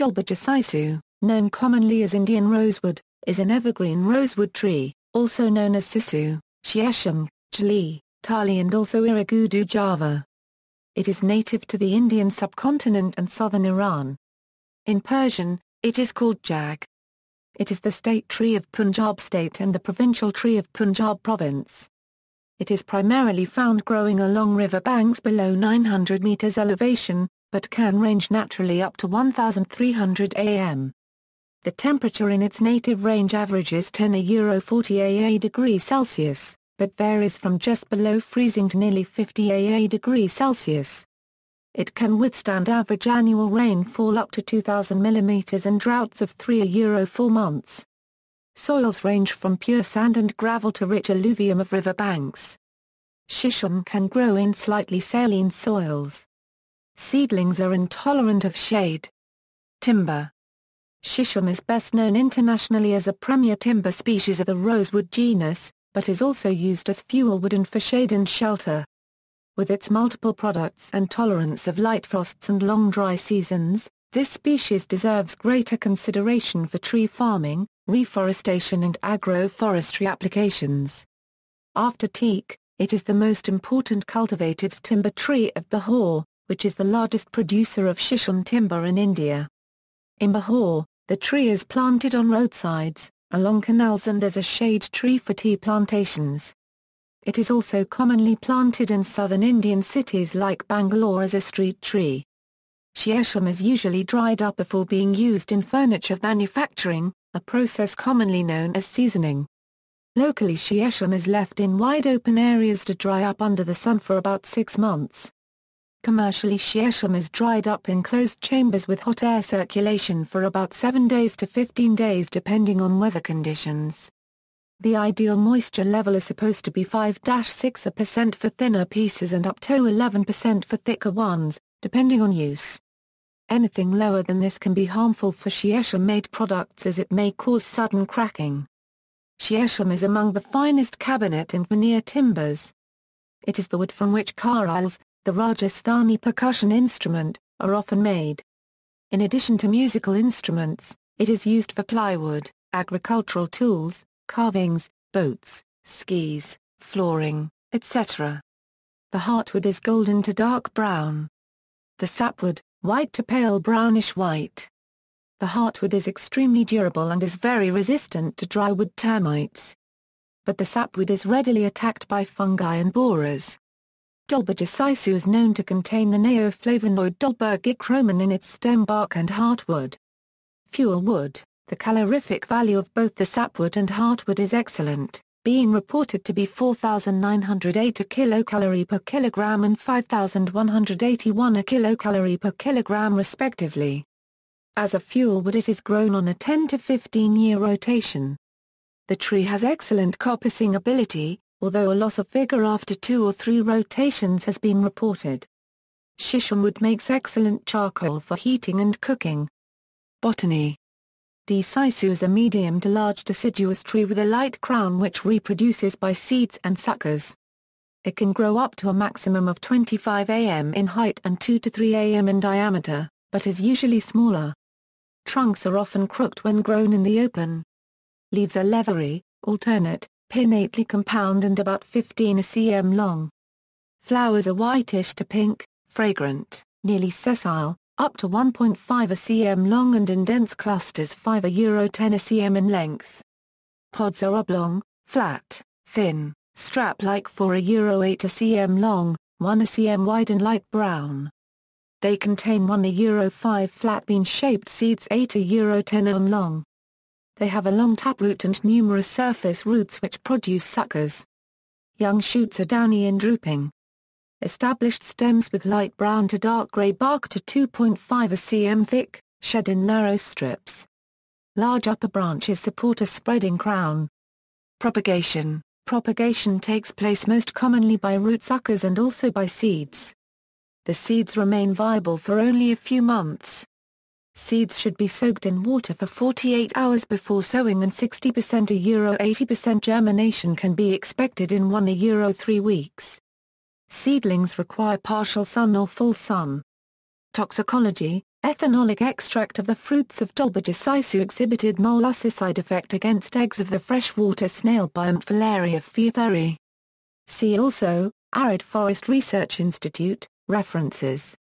Dalbergia sisu, known commonly as Indian rosewood, is an evergreen rosewood tree, also known as Sissoo, Sheesham, Tali and also Irugudujava. It is native to the Indian subcontinent and southern Iran. In Persian, it is called jag. It is the state tree of Punjab state and the provincial tree of Punjab province. It is primarily found growing along river banks below 900 meters elevation, but can range naturally up to 1,300 am. The temperature in its native range averages 10–40 degrees Celsius, but varies from just below freezing to nearly 50 degrees Celsius. It can withstand average annual rainfall up to 2,000 millimeters and droughts of 3–4 months. Soils range from pure sand and gravel to rich alluvium of river banks. Shisham can grow in slightly saline soils. Seedlings are intolerant of shade. Timber. Sheesham is best known internationally as a premier timber species of the rosewood genus, but is also used as fuel wood and for shade and shelter. With its multiple products and tolerance of light frosts and long dry seasons, this species deserves greater consideration for tree farming, reforestation and agroforestry applications. After teak, it is the most important cultivated timber tree of Bihar, which is the largest producer of shisham timber in India. In Bihar, the tree is planted on roadsides, along canals and as a shade tree for tea plantations. It is also commonly planted in southern Indian cities like Bangalore as a street tree. Sheesham is usually dried up before being used in furniture manufacturing, a process commonly known as seasoning. Locally, sheesham is left in wide open areas to dry up under the sun for about 6 months. Commercially, sheesham is dried up in closed chambers with hot air circulation for about 7 days to 15 days depending on weather conditions. The ideal moisture level is supposed to be 5–6% for thinner pieces and up to 11% for thicker ones, depending on use. Anything lower than this can be harmful for sheesham-made products as it may cause sudden cracking. Sheesham is among the finest cabinet and veneer timbers. It is the wood from which kharals, the Rajasthani percussion instrument, are often made. In addition to musical instruments, it is used for plywood, agricultural tools, carvings, boats, skis, flooring, etc. The heartwood is golden to dark brown. The sapwood, white to pale brownish white. The heartwood is extremely durable and is very resistant to drywood termites. But the sapwood is readily attacked by fungi and borers. Dalbergia sisu is known to contain the neoflavonoid Dalbergia in its stem bark and heartwood. Fuel wood. The calorific value of both the sapwood and heartwood is excellent, being reported to be 4,908 kilocalorie per kilogram and 5,181 kilocalorie per kilogram respectively. As a fuel wood it is grown on a 10 to 15 year rotation. The tree has excellent coppicing ability, although a loss of vigor after 2 or 3 rotations has been reported. Shisham wood makes excellent charcoal for heating and cooking. Botany. D. sisu is a medium to large deciduous tree with a light crown which reproduces by seeds and suckers. It can grow up to a maximum of 25 am in height and 2 to 3 am in diameter, but is usually smaller. Trunks are often crooked when grown in the open. Leaves are leathery, alternate, pinnately compound and about 15 cm long. Flowers are whitish to pink, fragrant, nearly sessile, up to 1.5 cm long and in dense clusters 5–10 cm in length. Pods are oblong, flat, thin, strap-like 4–8 cm long, 1 cm wide and light brown. They contain 1–5 flat bean-shaped seeds 8–10 mm long. They have a long taproot and numerous surface roots which produce suckers. Young shoots are downy and drooping. Established stems with light brown to dark gray bark to 2.5 cm thick, shed in narrow strips. Large upper branches support a spreading crown. Propagation. Propagation takes place most commonly by root suckers and also by seeds. The seeds remain viable for only a few months. Seeds should be soaked in water for 48 hours before sowing and 60%–80% germination can be expected in 1–3 weeks. Seedlings require partial sun or full sun. Toxicology. Ethanolic extract of the fruits of Dalbergia sisu exhibited molasses-side effect against eggs of the freshwater snail Biamphilaria fieferi. See also, Arid Forest Research Institute, references.